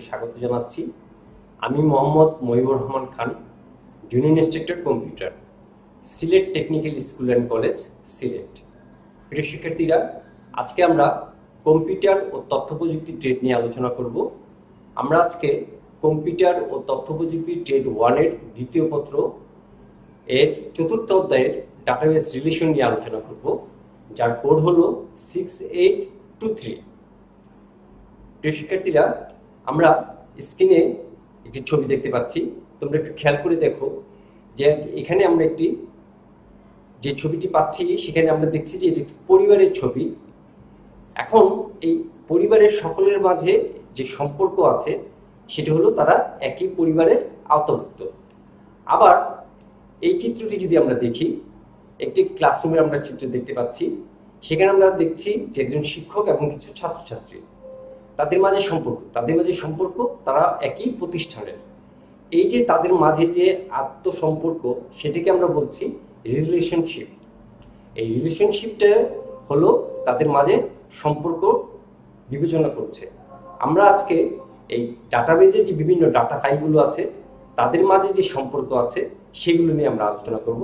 স্বাগত জানাচ্ছি। আমি Mohammad Mohibur Rahman Khan, junior instructor computer, Sylhet technical school and college, Sylhet. প্রিয় শিক্ষার্থীরা, আজকে আমরা কম্পিউটার ও তথ্য প্রযুক্তি ট্রেড নিয়ে আলোচনা করব। আমরা আজকে কম্পিউটার ও তথ্য প্রযুক্তি ট্রেড 1-এর দ্বিতীয় পত্র এর চতুর্থ অধ্যায়ের ডাটাবেস রিলেশন নিয়ে আলোচনা করব, যার কোড হলো 6823। প্রিয় শিক্ষার্থীরা, আমরা স্ক্রিনে একটি ছবি দেখতে পাচ্ছি। তোমরা একটু খেয়াল করে দেখো যে এখানে আমরা যে ছবিটি পাচ্ছি সেখানে আমরা দেখছি যে এটি পরিবারের ছবি। এখন এই পরিবারের সকলের মাঝে যে সম্পর্ক আছে সেটি হলো তারা একই পরিবারের আওতাভুক্ত। আবার এই চিত্রটি যদি আমরা দেখি, একটি ক্লাসরুমের আমরা চিত্র দেখতে পাচ্ছি। সেখানে আমরা দেখছি যে একজন শিক্ষক এবং কিছু ছাত্রছাত্রী, তাদের মাঝে সম্পর্ক তারা একই প্রতিষ্ঠানের। এই যে তাদের মাঝে যে আত্মসম্পর্ক, সেটাকে আমরা বলছি রিলেশনশিপ। এই রিলেশনশিপটা হলো তাদের মাঝে সম্পর্ক বিবেচনা করছে। আমরা আজকে এই ডাটাবেজে যে বিভিন্ন ডাটা ফাইলগুলো আছে তাদের মাঝে যে সম্পর্ক আছে সেগুলো নিয়ে আমরা আলোচনা করব।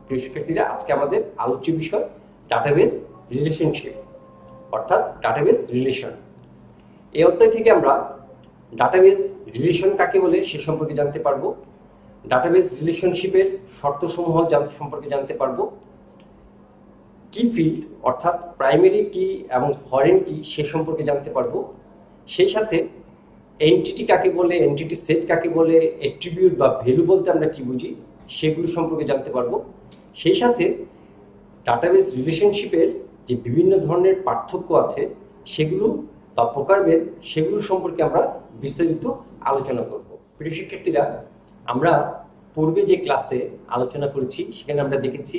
প্রিয় শিক্ষার্থীরা, আজকে আমাদের আলোচ্য বিষয় ডাটাবেজ রিলেশনশিপ, অর্থাৎ ডাটাবেজ রিলেশন। এই অধ্যায় থেকে আমরা ডাটাবেজ রিলেশন কাকে বলে সে সম্পর্কে জানতে পারবো, ডাটাবেজ রিলেশনশিপের শর্তসমূহ সম্পর্কে জানতে পারবো, কি ফিল্ড অর্থাৎ প্রাইমারি কি এবং ফরেন কি সে সম্পর্কে জানতে পারবো। সেই সাথে এন্টিটি কাকে বলে, এন্টিটি সেট কাকে বলে, অ্যাট্রিবিউট বা ভ্যালু বলতে আমরা কি বুঝি সেগুলো সম্পর্কে জানতে পারবো। সেই সাথে ডাটাবেজ রিলেশনশিপের যে বিভিন্ন ধরনের পার্থক্য আছে সেগুলো বা প্রকারভেদ, সেগুলো সম্পর্কে আমরা বিস্তারিত আলোচনা করব। প্রিয় শিক্ষার্থীরা, আমরা পূর্বে যে ক্লাসে আলোচনা করেছি সেখানে আমরা দেখেছি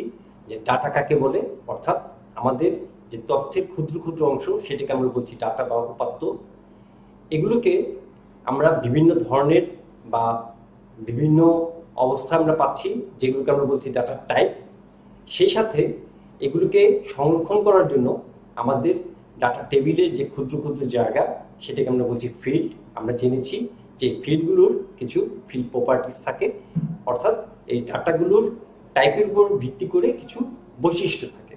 যে ডাটা কাকে বলে, অর্থাৎ আমাদের যে তথ্যের ক্ষুদ্র ক্ষুদ্র অংশ সেটাকে আমরা বলছি ডাটা বা উপাত্ত। এগুলোকে আমরা বিভিন্ন ধরনের বা বিভিন্ন অবস্থা আমরা পাচ্ছি, যেগুলোকে আমরা বলছি ডাটা টাইপ। সেই সাথে এগুলোকে সংরক্ষণ করার জন্য আমাদের ডাটা টেবিলের যে ক্ষুদ্র ক্ষুদ্র জায়গা সেটাকে আমরা বলছি ফিল্ড। আমরা জেনেছি যে ফিল্ডগুলোর কিছু ফিল্ড প্রপার্টিস থাকে, অর্থাৎ এই ডাটাগুলোর টাইপের উপর ভিত্তি করে কিছু বৈশিষ্ট্য থাকে।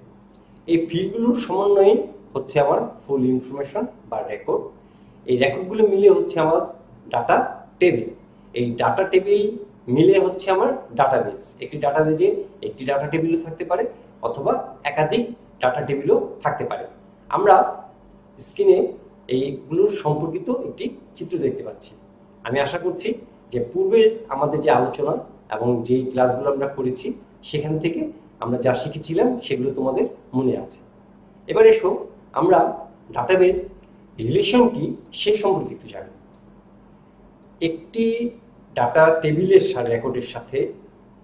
এই ফিল্ডগুলোর সমন্বয়ে হচ্ছে আমার ফুল ইনফরমেশন বা রেকর্ড। এই রেকর্ডগুলো মিলে হচ্ছে আমার ডাটা টেবিল। এই ডাটা টেবিল মিলে হচ্ছে আমার ডাটাবেজ। একটি ডাটাবেজে একটি ডাটা টেবিলও থাকতে পারে অথবা একাধিক ডাটা টেবিলও থাকতে পারে। আমরা স্ক্রিনে এইগুলোর সম্পর্কিত একটি চিত্র দেখতে পাচ্ছি। আমি আশা করছি যে পূর্বের আমাদের যে আলোচনা এবং যে ক্লাসগুলো আমরা করেছি সেখান থেকে আমরা যা শিখেছিলাম সেগুলো তোমাদের মনে আছে। এবার এসো আমরা ডাটাবেজ রিলেশন কি সে সম্পর্কে একটু জানি। একটি ডাটা টেবিলের রেকর্ডের সাথে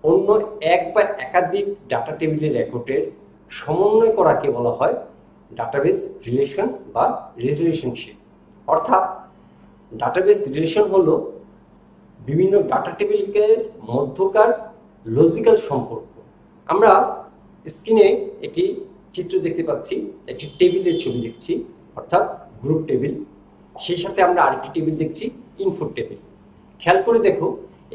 অন্য এক বা একাধিক ডাটা টেবিলের রেকর্ডের সমন্বয় করাকে বলা হয় ডাটাবেজ রিলেশন বা রিলেশনশিপ। অর্থাৎ ডাটাবেজ রিলেশন হলো বিভিন্ন ডাটা টেবিলের মধ্যকার লজিক্যাল সম্পর্ক। আমরা স্ক্রিনে একটি চিত্র দেখতে পাচ্ছি, একটি টেবিলের ছবি দেখছি, অর্থাৎ গ্রুপ টেবিল। সেই সাথে আমরা আরেকটি টেবিল দেখছি, ইনফো টেবিল। খেয়াল করে দেখো,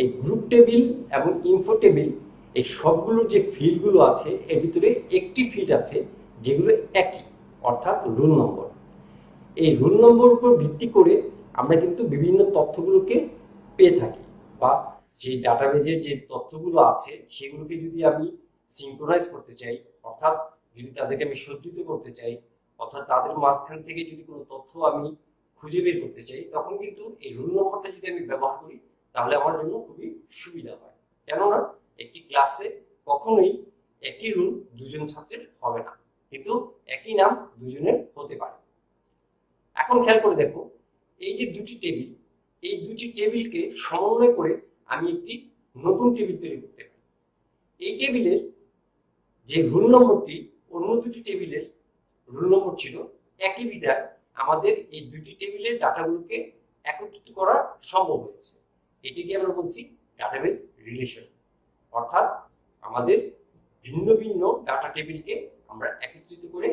এই গ্রুপ টেবিল এবং ইনফো টেবিল এই সবগুলোর যে ফিল্ডগুলো আছে এর ভিতরে একটি ফিল্ড আছে যেগুলো একই, অর্থাৎ রোল নম্বর। এই রোল নম্বর উপর ভিত্তি করে আমরা কিন্তু বিভিন্ন তথ্যগুলোকে পেয়ে থাকি, বা যে ডাটাবেজের যে তথ্যগুলো আছে সেগুলোকে যদি আমি সিনক্রোনাইজ করতে চাই, অর্থাৎ যদি তাদেরকে আমি সজ্জিত করতে চাই, অর্থাৎ তাদের মাঝখান থেকে যদি কোনো তথ্য আমি খুঁজে বের করতে চাই, তখন কিন্তু এই রোল নম্বরটা যদি আমি ব্যবহার করি তাহলে আমার জন্য খুবই সুবিধা হয়। কেননা একটি ক্লাসে কখনোই একই রোল দুজন ছাত্রের হবে না, কিন্তু একই নাম দুজনের হতে পারে। এখন খেয়াল করে দেখো, এই যে দুটি টেবিল, এই দুটি টেবিলকে সমন্বয় করে আমি একটি নতুন টেবিল তৈরি করতে পারি। এই টেবিলের যে রোল নম্বরটি অন্য দুটি টেবিলের রোল নম্বর ছিল একই বিধায় আমাদের এই দুটি টেবিলের ডাটাগুলোকে একত্রিত করা সম্ভব হয়েছে। এটিকে আমরা বলছি ডাটাবেজ রিলেশন। অর্থাৎ আমাদের ভিন্ন ভিন্ন ডাটা টেবিলকে আমরা একত্রিত করে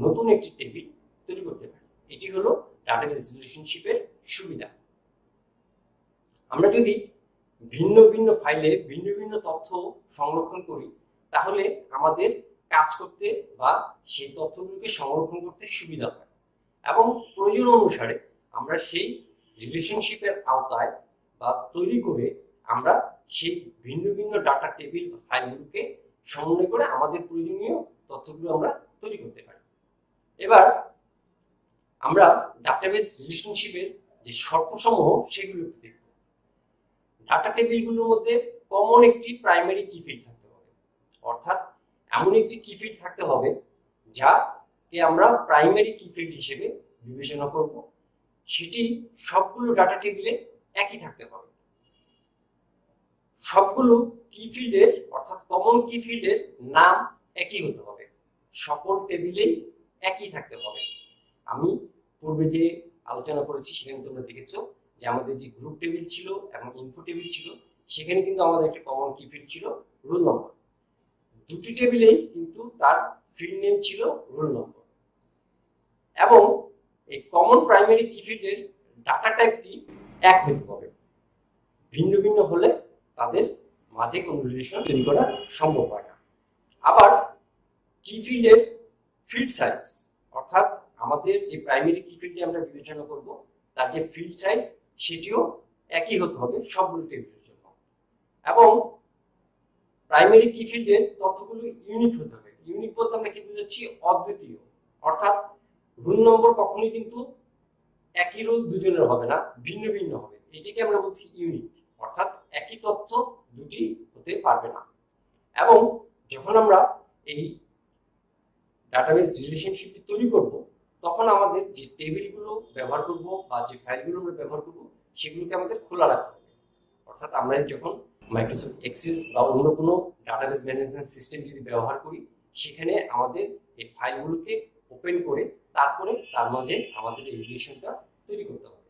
নতুন একটি টেবিল তৈরি করতে পারি। এটি হলো ডাটাবেজ রিলেশনশিপের সুবিধা। আমরা যদি ভিন্ন ভিন্ন ফাইলে ভিন্ন ভিন্ন তথ্য সংরক্ষণ করি তাহলে আমাদের কাজ করতে বা সেই তথ্যগুলোকে সংরক্ষণ করতে সুবিধা হয় এবং প্রয়োজন অনুসারে আমরা সেই রিলেশনশিপের আওতায় বা তৈরি করে আমরা সেই ভিন্ন ভিন্ন ডাটা টেবিল বা ফাইলগুলোকে সমন্বয় করে আমাদের প্রয়োজনীয় তথ্যগুলো আমরা তৈরি করতে পারি। এবার আমরা ডাটাবেস রিলেশনশিপের যে শর্তসমূহ সেগুলো দেখব। ডাটা টেবিলগুলোর মধ্যে কমন একটি প্রাইমারি কি ফিল্ড থাকতে হবে, অর্থাৎ এমন একটি কি ফিল্ড থাকতে হবে যাকে আমরা প্রাইমারি কি ফিল্ড হিসেবে বিবেচনা করব। সেটি সবগুলো ডাটা টেবিলে একই থাকতে হবে। সবগুলো কি ফিল্ডের অর্থাৎ কমন কি ফিল্ডের নাম একই হতে হবে, সকল টেবিলেই একই থাকতে হবে। আমি পূর্বে যে আলোচনা করেছি সেখানে তোমরা দেখেছো যে আমাদের যে গ্রুপ টেবিল ছিল এবং ইনফো টেবিল ছিল সেখানে কিন্তু আমাদের একটা কমন কি ফিল্ড ছিল রোল নম্বর। দুটি টেবিলেই কিন্তু তার ফিল্ড নেম ছিল রোল নম্বর এবং এই কমন প্রাইমারি কি ফিল্ডের ডাটা টাইপটি এক হতে হবে। ভিন্ন ভিন্ন হলে তাদের মাঝে কোনো রিলেশন তৈরি করা সম্ভব হয় না। আবার কি ফিল্ডের ফিল্ড সাইজ অর্থাৎ আমাদের যে প্রাইমারি কি ফিল্ডে আমরা বিবেচনা করব তার যে ফিল্ড সাইজ সেটিও একই হতে হবে সবগুলো টেবিলের জন্য এবং প্রাইমারি কি ফিল্ডের তথ্যগুলো ইউনিক হতে হবে। ইউনিক বলতে আমরা কি বুঝাচ্ছি? অদ্বিতীয়। অর্থাৎ রোল নম্বর কখনোই কিন্তু একই রোল দুজনের হবে না, ভিন্ন ভিন্ন হবে। এটিকে আমরা বলছি ইউনিক, অর্থাৎ একই তথ্য দুটি হতে পারবে না। এবং যখন আমরা এই ডাটাবেস রিলেশনশিপটি তৈরি করব তখন আমাদের যে টেবিলগুলো ব্যবহার করব বা যে ফাইলগুলো আমরা ব্যবহার করব সেগুলোকে আমাদের খোলা রাখতে হবে। অর্থাৎ আমরা যখন মাইক্রোসফট এক্সেস বা অন্য কোনো ডাটাবেস ম্যানেজমেন্ট সিস্টেম যদি ব্যবহার করি সেখানে আমাদের এই ফাইলগুলোকে ওপেন করে তারপরে তার মাঝে আমাদের এই রিলেশনটা তৈরি করতে হবে।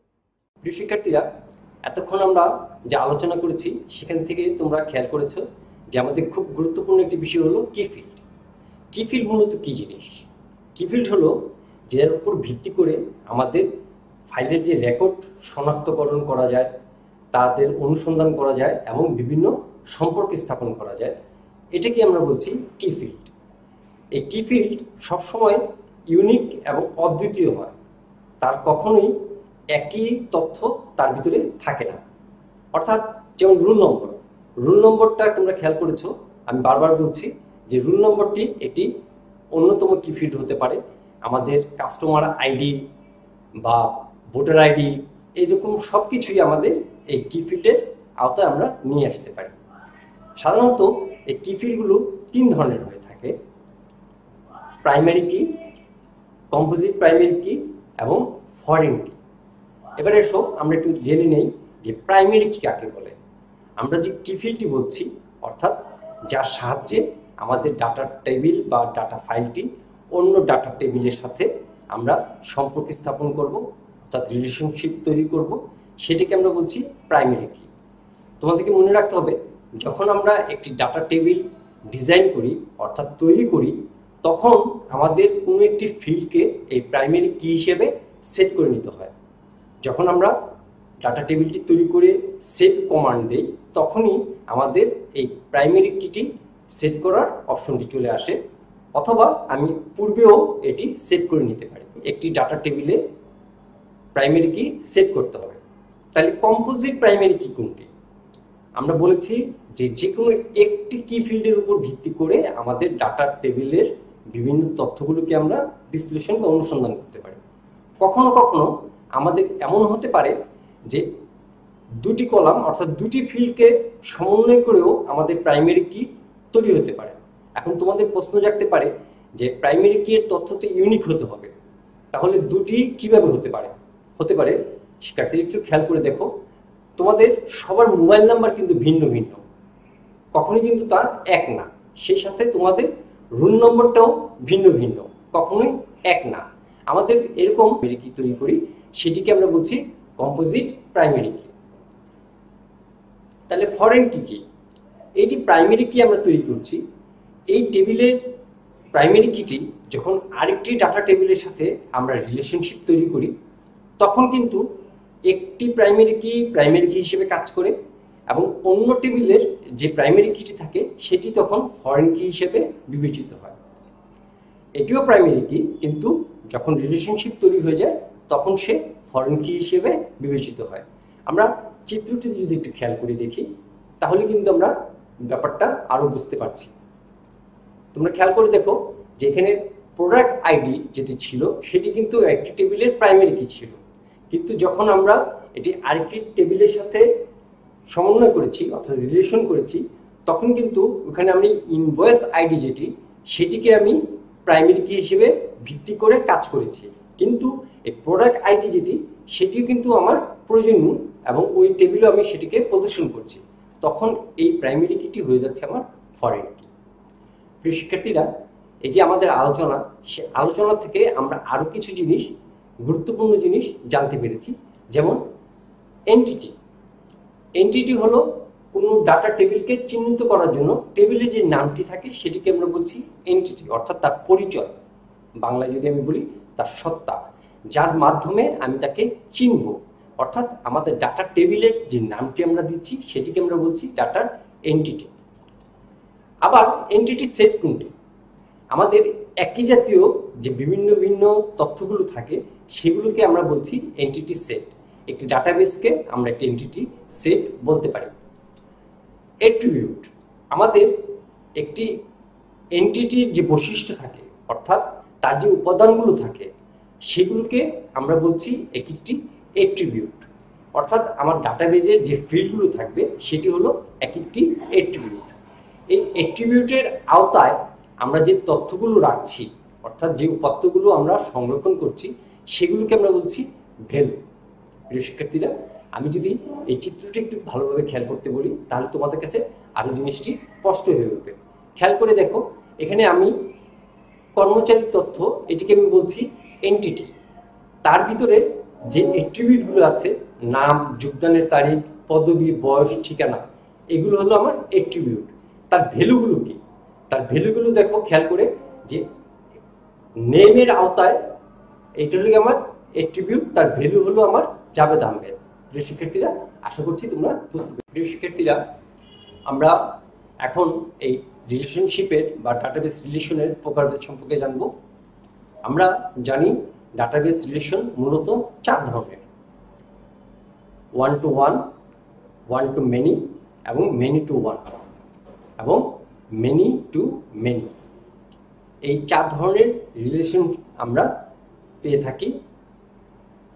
প্রিয় শিক্ষার্থীরা, এতক্ষণ আমরা যে আলোচনা করেছি সেখান থেকে তোমরা খেয়াল করেছো যে আমাদের খুব গুরুত্বপূর্ণ একটি বিষয় হলো কি ফিল্ড। কি ফিল্ড মূলত কি জিনিস? কি ফিল্ড হলো যার উপর ভিত্তি করে আমাদের ফাইলের যে রেকর্ড শনাক্তকরণ করা যায়, তাদের অনুসন্ধান করা যায় এবং বিভিন্ন সম্পর্ক স্থাপন করা যায়, এটাকে আমরা বলছি কি ফিল্ড। এই কি ফিল্ড সবসময় ইউনিক এবং অদ্বিতীয় হয়, তার কখনোই একই তথ্য তার ভিতরে থাকে না। অর্থাৎ যেমন রোল নম্বরটা তোমরা খেয়াল করেছো, আমি বারবার বলছি যে রোল নম্বরটি একটি অন্যতম কি ফিল্ড হতে পারে। আমাদের কাস্টমার আইডি বা ভোটার আইডি এইরকম সব কিছুই আমাদের এই কি ফিল্ডের আওতায় আমরা নিয়ে আসতে পারি। সাধারণত এই কি ফিল্ডগুলো তিন ধরনের হয়ে থাকে: প্রাইমারি কি, কম্পোজিট প্রাইমারি কি এবং ফরেন কি। এবারে এসো আমরা একটু জেনে নেই যে প্রাইমারি কি কাকে বলে। আমরা যে কি ফিল্ডটি বলছি অর্থাৎ যার সাহায্যে আমাদের ডাটা টেবিল বা ডাটা ফাইলটি অন্য ডাটা টেবিলের সাথে আমরা সম্পর্ক স্থাপন করব, অর্থাৎ রিলেশনশিপ তৈরি করব, সেটিকে আমরা বলছি প্রাইমারি কি। তোমাদেরকে মনে রাখতে হবে, যখন আমরা একটি ডাটা টেবিল ডিজাইন করি অর্থাৎ তৈরি করি তখন আমাদের কোনো একটি ফিল্ডকে এই প্রাইমারি কি হিসেবে সেট করে নিতে হয়। যখন আমরা ডাটা টেবিলটি তৈরি করে সেট কমান্ড দিই তখনই আমাদের এই প্রাইমারি কিটি সেট করার অপশনটি চলে আসে, অথবা আমি পূর্বেও এটি সেট করে নিতে পারি। একটি ডাটা টেবিলে প্রাইমারি কি সেট করতে হবে। তাহলে কম্পোজিট প্রাইমারি কি কোনটি? আমরা বলেছি যে কোনো একটি কি ফিল্ডের উপর ভিত্তি করে আমাদের ডাটা টেবিলের বিভিন্ন তথ্যগুলোকে আমরা বিশ্লেষণ বা অনুসন্ধান করতে পারি। কখনো কখনো আমাদের এমন হতে পারে যে দুটি কলাম অর্থাৎ দুটি ফিল্ডকে সমন্বয় করেও আমাদের প্রাইমারি কি তৈরি হতে পারে। এখন তোমাদের প্রশ্ন জাগতে পারে যে প্রাইমারি কি এর তথ্য তো ইউনিক হতে হবে, তাহলে দুটি কিভাবে হতে পারে? শিক্ষার্থী একটু খেয়াল করে দেখো, তোমাদের সবার মোবাইল নাম্বার কিন্তু ভিন্ন ভিন্ন, কখনোই কিন্তু তার এক না। সেই সাথে তোমাদের রোল নম্বরটাও ভিন্ন ভিন্ন, কখনোই এক না। আমাদের এরকম কি তৈরি করি সেটিকে আমরা বলছি কম্পোজিট প্রাইমারি কি। তাহলে ফরেন কি কি? এই যে প্রাইমারি কি আমরা তৈরি করছি, এই টেবিলের প্রাইমারি কিটি যখন আরেকটি ডাটা টেবিলের সাথে আমরা রিলেশনশিপ তৈরি করি তখন কিন্তু একটি প্রাইমারি কি হিসেবে কাজ করে এবং অন্য টেবিলের যে প্রাইমারি কিটি থাকে সেটি তখন ফরেন কি হিসেবে বিবেচিত হয়। এটিও প্রাইমারি কি, কিন্তু যখন রিলেশনশিপ তৈরি হয়ে যায় তখন সে ফরেন কি হিসেবে বিবেচিত হয়। আমরা চিত্রটি যদি একটু খেয়াল করে দেখি তাহলে কিন্তু আমরা ব্যাপারটা আরো বুঝতে পারছি। তোমরা খেয়াল করে দেখো যে এখানে প্রোডাক্ট আইডি যেটি ছিল সেটি কিন্তু একটি টেবিলের প্রাইমারি কি ছিল, কিন্তু যখন আমরা এটি আরেকটি টেবিলের সাথে সমন্বয় করেছি অর্থাৎ রিলেশন করেছি তখন কিন্তু ওখানে আমি ইনভয়েস আইডি যেটি সেটিকে আমি প্রাইমারি কি হিসেবে ভিত্তি করে কাজ করেছি, কিন্তু এই প্রোডাক্ট আইডি যেটি সেটিও কিন্তু আমার প্রয়োজনীয় এবং ওই টেবিলে আমি সেটিকে প্রদর্শন করছি, তখন এই প্রাইমারি কিটি হয়ে যাচ্ছে আমার ফরেন কি। প্রিয় শিক্ষার্থীরা, এই যে আমাদের আলোচনা, সে আলোচনা থেকে আমরা আরো কিছু জিনিস, গুরুত্বপূর্ণ জিনিস জানতে পেরেছি। যেমন এন্টিটি হলো কোনো ডাটা টেবিলকে চিহ্নিত করার জন্য টেবিলে যে নামটি থাকে সেটিকে আমরা বলছি এন্টিটি, অর্থাৎ তার পরিচয়, বাংলায় যদি আমি বলি তার সত্তা, যার মাধ্যমে আমি তাকে চিনব। অর্থাৎ আমাদের ডাটা টেবিলের যে নামটি আমরা দিচ্ছি সেটিকে আমরা বলছি ডাটার এন্টিটি। আবার এন্টিটি সেট কোনটি? আমাদের একই জাতীয় যে ভিন্ন তথ্যগুলো থাকে সেগুলোকে আমরা বলছি এন্টিটি সেট। একটি ডাটাবেসকে আমরা একটি এন্টিটি সেট বলতে পারি। অ্যাট্রিবিউট, আমাদের একটি এন্টিটির যে বৈশিষ্ট্য থাকে অর্থাৎ তার যে উপাদানগুলো থাকে সেগুলোকে আমরা বলছি একটি অ্যাট্রিবিউট। অর্থাৎ আমার ডাটাবেজের যে ফিল্ডগুলো থাকবে সেটি হলো একটি অ্যাট্রিবিউট। এই অ্যাট্রিবিউটের আওতায় আমরা যে তথ্যগুলো রাখছি অর্থাৎ যে উপাত্তগুলো আমরা সংরক্ষণ করছি সেগুলোকে আমরা বলছি ভ্যালু। প্রিয় শিক্ষার্থীরা, আমি যদি এই চিত্রটি একটু ভালোভাবে খেয়াল করতে বলি তাহলে তোমাদের কাছে আরো জিনিসটি স্পষ্ট হয়ে উঠবে। খেয়াল করে দেখো, এখানে আমি কর্মচারীর তথ্য এটিকে আমি বলছি এন্টিটি। তার ভিতরে যে অ্যাট্রিবিউটগুলো আছে, নাম, যোগদানের তারিখ, পদবি, বয়স, ঠিকানা, এগুলো হলো আমার অ্যাট্রিবিউট। তার ভ্যালুগুলো কি? তার ভ্যালুগুলো দেখো খেয়াল করে যে নেমের আওতায় এইটা হলো আমার অ্যাট্রিবিউট, তার ভ্যালু হলো আমার জাভেদ আহমেদ। প্রিয় শিক্ষার্থীরা, আশা করছি তোমরা বুঝতে পারবে। প্রিয় শিক্ষার্থীরা, আমরা এখন এই রিলেশনশিপের বা ডাটাবেস রিলেশনের প্রকারভেদ সম্পর্কে জানবো। আমরা জানি ডাটাবেস রিলেশন মূলত 4 ধরনের: one to one, one to many এবং মেনি টু ওয়ান এবং মেনি টু মেনি। এই 4 ধরনের রিলেশন আমরা পেয়ে থাকি।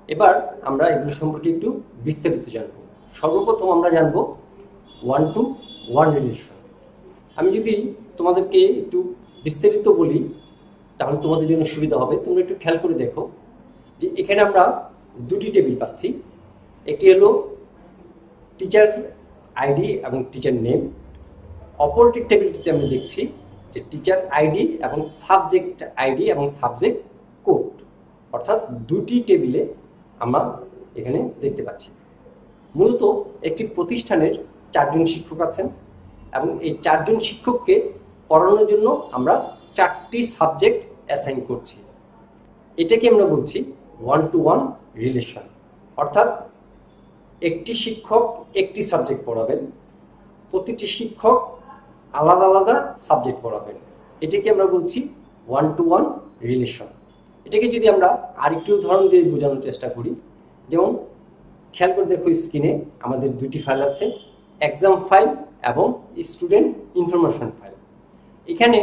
এবার আমরা এগুলো সম্পর্কে একটু বিস্তারিত জানবো। সর্বপ্রথম আমরা জানবো ওয়ান টু ওয়ান রিলেশন। আমি যদি তোমাদেরকে একটু বিস্তারিত বলি তাহলে তোমাদের জন্য সুবিধা হবে। তোমরা একটু খেয়াল করে দেখো যে এখানে আমরা দুটি টেবিল পাচ্ছি। একটি হলো টিচার আইডি এবং টিচার নেম। অপর টেবিলটিতে আমি দেখছি যে টিচার আইডি এবং সাবজেক্ট আইডি এবং সাবজেক্ট কোড, অর্থাৎ দুটি টেবিলে আমরা এখানে দেখতে পাচ্ছি। মূলত একটি প্রতিষ্ঠানের 4 জন শিক্ষক আছেন এবং এই 4 জন শিক্ষককে পড়ানোর জন্য আমরা 4টি সাবজেক্ট অ্যাসাইন করছি। এটাকে আমরা বলছি ওয়ান টু ওয়ান রিলেশন। অর্থাৎ একটি শিক্ষক একটি সাবজেক্ট পড়াবেন, প্রতিটি শিক্ষক আলাদা আলাদা সাবজেক্ট পড়াবেন। এটাকে আমরা বলছি ওয়ান টু ওয়ান রিলেশন। এটাকে যদি আমরা আরেকটি উদাহরণ দিয়ে বোঝানোর চেষ্টা করি, যেমন খেয়াল করে দেখো স্ক্রিনে আমাদের দুটি ফাইল আছে, এক্সাম ফাইল এবং স্টুডেন্ট ইনফরমেশন ফাইল। এখানে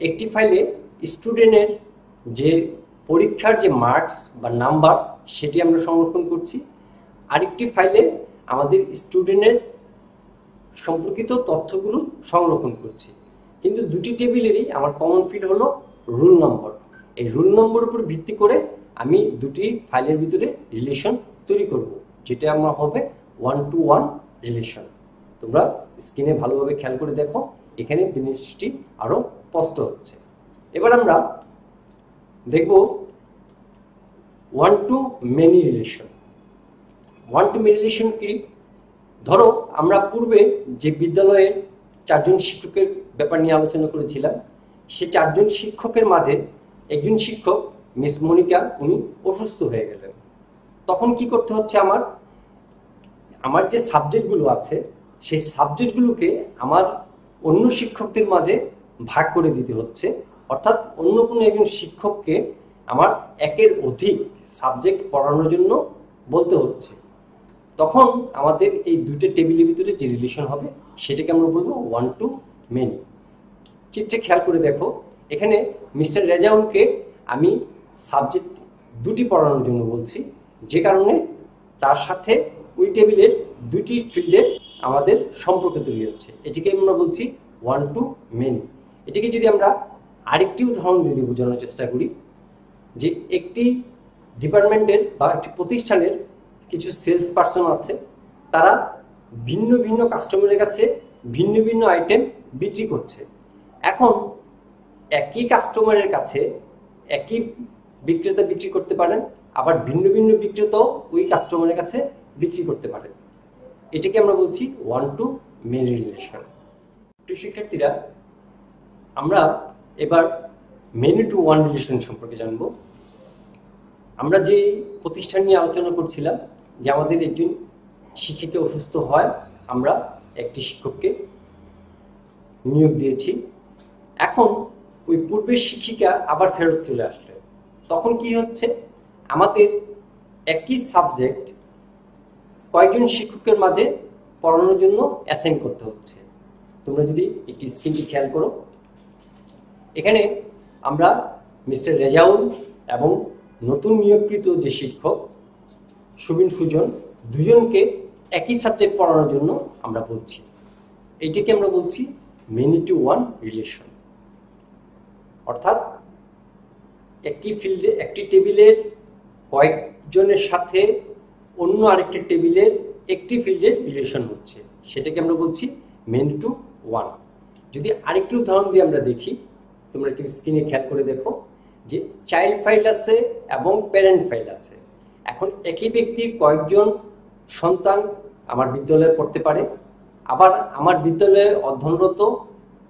একটি ফাইলে স্টুডেন্টের যে পরীক্ষার যে মার্কস বা নাম্বার সেটি আমরা সংরক্ষণ করছি, আরেকটি ফাইলে আমাদের স্টুডেন্টের সম্পর্কিত তথ্যগুলো সংরক্ষণ করছি। কিন্তু দুটি টেবিলেরই আমার কমন ফিল্ড হলো রোল নম্বর। এই রোল নম্বরের উপর ভিত্তি করে আমি দুটি ফাইলের ভিতরে রিলেশন তৈরি করব, যেটা আমার হবে ওয়ান টু ওয়ান রিলেশন। তোমরা স্ক্রিনে ভালোভাবে খেয়াল করে দেখো, এখানে জিনিসটি আরো স্পষ্ট হচ্ছে। এবার আমরা দেখব one to many relation. One to many relation কি? ধরো আমরা পূর্বে যে বিদ্যালয়ের 4 জন শিক্ষকের ব্যাপার নিয়ে আলোচনা করেছিলাম, সে 4 জন শিক্ষকের মাঝে একজন শিক্ষক মিস মনিকা উনি অসুস্থ হয়ে গেলেন। তখন কি করতে হচ্ছে, আমার যে সাবজেক্টগুলো আছে সেই সাবজেক্টগুলোকে আমার অন্য শিক্ষকদের মাঝে ভাগ করে দিতে হচ্ছে। অর্থাৎ অন্য কোনো একজন শিক্ষককে আমার একের অধিক সাবজেক্ট পড়ানোর জন্য বলতে হচ্ছে। তখন আমাদের এই দুটো টেবিলের ভিতরে যে রিলেশন হবে সেটাকে আমরা বলবো ওয়ান টু মেনি। চিত্রে খেয়াল করে দেখো, এখানে মিস্টার রেজাউলকে আমি সাবজেক্ট দুটি পড়ানোর জন্য বলছি, যে কারণে তার সাথে ওই টেবিলের দুটি ফিল্ডের আমাদের সম্পর্ক তৈরি হচ্ছে। এটিকে আমরা বলছি ওয়ান টু মেনি। এটিকে যদি আমরা আরেকটি উদাহরণ দিয়ে বোঝানোর চেষ্টা করি, যে একটি ডিপার্টমেন্টের বা একটি প্রতিষ্ঠানের কিছু সেলস পার্সন আছে, তারা ভিন্ন ভিন্ন কাস্টমারের কাছে ভিন্ন ভিন্ন আইটেম বিক্রি করছে। এখন একই কাস্টমারের কাছে একই বিক্রেতা বিক্রি করতে পারেন, আবার ভিন্ন ভিন্ন বিক্রেতাও ওই কাস্টমারের কাছে বিক্রি করতে পারেন। এটাকে আমরা বলছি ওয়ান টু মেনি রিলেশন। প্রিয় শিক্ষার্থীরা, আমরা এবার মেনি টু ওয়ান রিলেশন সম্পর্কে জানব। আমরা যে প্রতিষ্ঠান নিয়ে আলোচনা করছিলাম, যে আমাদের একজন শিক্ষিকা অসুস্থ হয়, আমরা একটি শিক্ষককে নিয়োগ দিয়েছি। এখন ওই পূর্বের শিক্ষিকা আবার ফেরত চলে আসলেন। তখন কি হচ্ছে, আমাদের একই সাবজেক্ট কয়েকজন শিক্ষকের মাঝে পড়ানোর জন্য অ্যাসাইন করতে হচ্ছে। তোমরা যদি একটি স্ক্রিনটি খেয়াল করো, এখানে আমরা মিস্টার রেজাউল এবং নতুন নিয়োগকৃত যে শিক্ষক সুবিন সুজন, দুজনকে একই সাবজেক্ট পড়ানোর জন্য আমরা বলছি। এইটাকে আমরা বলছি মেনি টু ওয়ান রিলেশন। অর্থাৎ একটি ফিল্ডে একটি টেবিলের কয়েকজনের সাথে অন্য আরেকটি টেবিলের একটি ফিল্ডের রিলেশন হচ্ছে, সেটাকে আমরা বলছি মেনি টু ওয়ান। যদি আরেকটি উদাহরণ দিয়ে আমরা দেখি, তোমরা একটু স্ক্রিনে খেয়াল করে দেখো, যে চাইল্ড ফাইল আছে এবং প্যারেন্ট ফাইল আছে। এখন একই ব্যক্তির কয়েকজন সন্তান আমার বিদ্যালয়ে পড়তে পারে, আবার আমার বিদ্যালয়ে অধ্যয়নরত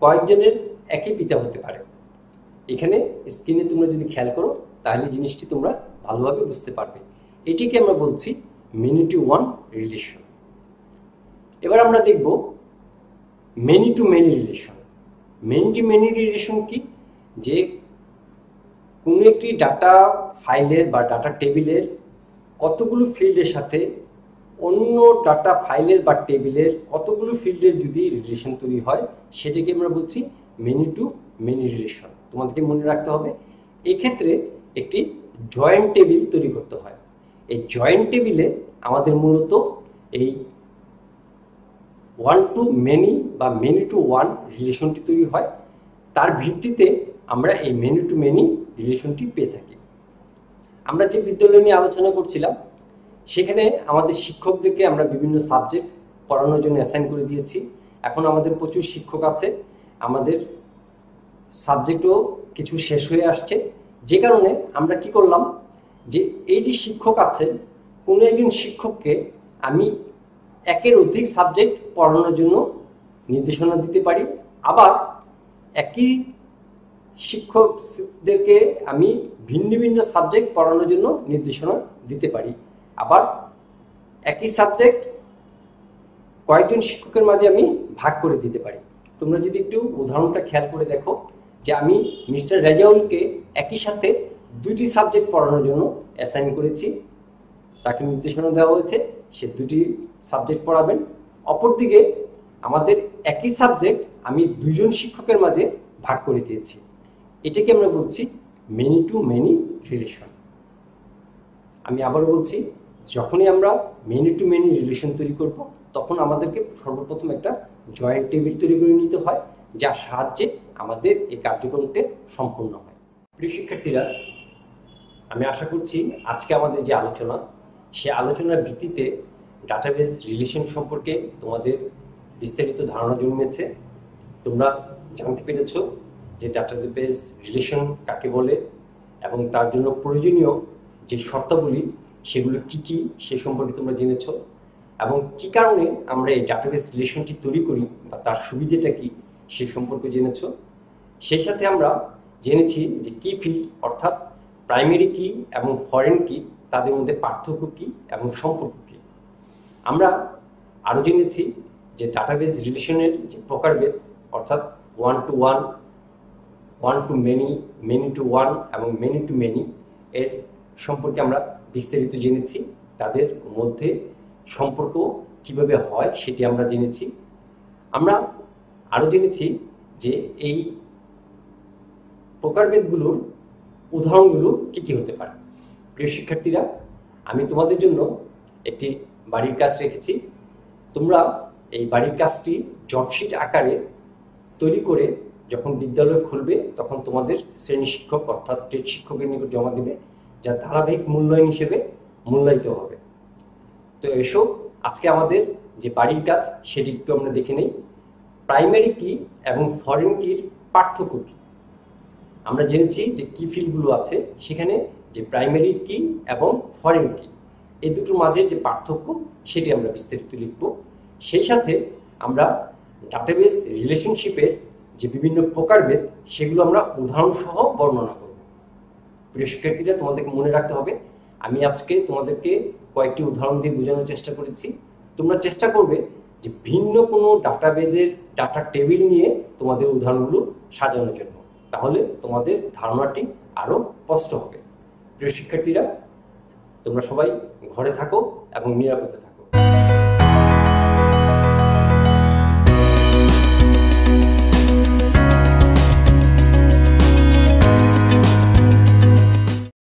কয়েকজনের একই পিতা হতে পারে। এখানে স্ক্রিনে তোমরা যদি খেয়াল করো, তাহলে জিনিসটি তোমরা ভালোভাবে বুঝতে পারবে। এটিকে আমরা বলছি মেনি টু ওয়ান রিলেশন। এবার আমরা দেখব many to many relation. Many to many relation কি, যে কোনো একটি ডাটা ফাইলের বা ডাটা টেবিলের কতগুলো ফিল্ডের সাথে অন্য ডাটা ফাইলের বা টেবিলের কতগুলো ফিল্ডের যদি রিলেশন তৈরি হয়, সেটাকে আমরা বলছি মেনি টু মেনি রিলেশন। তোমাদেরকে মনে রাখতে হবে, এক্ষেত্রে একটি জয়েন্ট টেবিল তৈরি করতে হয়। এই জয়েন্ট টেবিলে আমাদের মূলত এই ওয়ান টু মেনি বা মেনি টু ওয়ান রিলেশনটি তৈরি হয়। তার ভিত্তিতে আমরা এই মেনি টু মেনি রিলেশনটি পেয়ে থাকি। আমরা যে বিদ্যালয় নিয়ে আলোচনা করছিলাম, সেখানে আমাদের শিক্ষকদেরকে আমরা বিভিন্ন সাবজেক্ট পড়ানোর জন্য অ্যাসাইন করে দিয়েছি। এখন আমাদের প্রচুর শিক্ষক আছে, আমাদের সাবজেক্টও কিছু শেষ হয়ে আসছে, যে কারণে আমরা কি করলাম, যে এই যে শিক্ষক আছে, কোনো একজন শিক্ষককে আমি একের অধিক সাবজেক্ট পড়ানোর জন্য নির্দেশনা দিতে পারি, আবার একই শিক্ষকদেরকে আমি ভিন্ন ভিন্ন সাবজেক্ট পড়ানোর জন্য নির্দেশনা দিতে পারি, আবার একই সাবজেক্ট কয়েকজন শিক্ষকের মাঝে আমি ভাগ করে দিতে পারি। তোমরা যদি একটু উদাহরণটা খেয়াল করে দেখো, যে আমি মিস্টার রেজাউলকে একই সাথে দুটি সাবজেক্ট পড়ানোর জন্য অ্যাসাইন করেছি, তাকে নির্দেশনা দেওয়া হয়েছে সে দুটি সাবজেক্ট পড়াবেন। অপরদিকে আমাদের একই সাবজেক্ট আমি দুজন শিক্ষকের মাঝে ভাগ করে দিয়েছি। এটাকে আমরা বলছি মেনি টু মেনি রিলেশন। আমি আবারও বলছি, যখনই আমরা মেনি টু মেনি রিলেশন তৈরি করব, তখন আমাদেরকে সর্বপ্রথম একটা জয়েন্ট টেবিল তৈরি করে নিতে হয়, যার সাহায্যে আমাদের এই কার্যক্রমটি সম্পূর্ণ হয়। প্রিয় শিক্ষার্থীরা, আমি আশা করছি আজকে আমাদের যে আলোচনা, সে আলোচনার ভিত্তিতে ডাটাবেস রিলেশন সম্পর্কে তোমাদের বিস্তারিত ধারণা জন্মেছে। তোমরা জানতে পেরেছ যে ডাটাবেস রিলেশন কাকে বলে এবং তার জন্য প্রয়োজনীয় যে শর্তাবলী সেগুলো কি কি সে সম্পর্কে তোমরা জেনেছ, এবং কি কারণে আমরা এই ডাটাবেস রিলেশনটি তৈরি করি বা তার সুবিধাটা কি সে সম্পর্কে জেনেছ। সেই সাথে আমরা জেনেছি যে কি ফিল্ড অর্থাৎ প্রাইমারি কি এবং ফরেন কি তাদের মধ্যে পার্থক্য কী এবং সম্পর্ক কী। আমরা আরও জেনেছি যে ডাটাবেজ রিলেশনের যে প্রকারভেদ, অর্থাৎ one to one, one to many, many to one এবং মেনি টু মেনি এর সম্পর্কে আমরা বিস্তারিত জেনেছি। তাদের মধ্যে সম্পর্ক কিভাবে হয় সেটি আমরা জেনেছি। আমরা আরও জেনেছি যে এই প্রকারভেদগুলোর উদাহরণগুলো কী কী হতে পারে। প্রিয় শিক্ষার্থীরা, আমি তোমাদের জন্য একটি বাড়ির কাজ রেখেছি। তোমরা এই বাড়ির কাজটি জবশিট আকারে তৈরি করে যখন বিদ্যালয় খুলবে তখন তোমাদের শ্রেণী শিক্ষক অর্থাৎ টেট শিক্ষকের নিকট জমা দেবে, যা ধারাবাহিক মূল্যায়ন হিসেবে মূল্যায়িত হবে। তো এসো আজকে আমাদের যে বাড়ির কাজ সেটি একটু আমরা দেখে নেই। প্রাইমারি কি এবং ফরেন কির পার্থক্য কী। আমরা জেনেছি যে কি ফিল্ডগুলো আছে সেখানে যে প্রাইমারি কি এবং ফরেন কি এই দুটোর মাঝে যে পার্থক্য সেটি আমরা বিস্তারিত লিখব। সেই সাথে আমরা ডাটাবেজ রিলেশনশিপের যে বিভিন্ন প্রকারভেদ সেগুলো আমরা উদাহরণ সহ বর্ণনা করব। প্রিয় শিক্ষার্থীরা, তোমাদেরকে মনে রাখতে হবে আমি আজকে তোমাদেরকে কয়েকটি উদাহরণ দিয়ে বোঝানোর চেষ্টা করেছি। তোমরা চেষ্টা করবে যে ভিন্ন কোনো ডাটাবেজের ডাটা টেবিল নিয়ে তোমাদের উদাহরণগুলো সাজানোর জন্য, তাহলে তোমাদের ধারণাটি আরও স্পষ্ট হবে। প্রিয় শিক্ষার্থীরা, তোমরা সবাই ঘরে থাকো এবং নিরাপদে থাকো।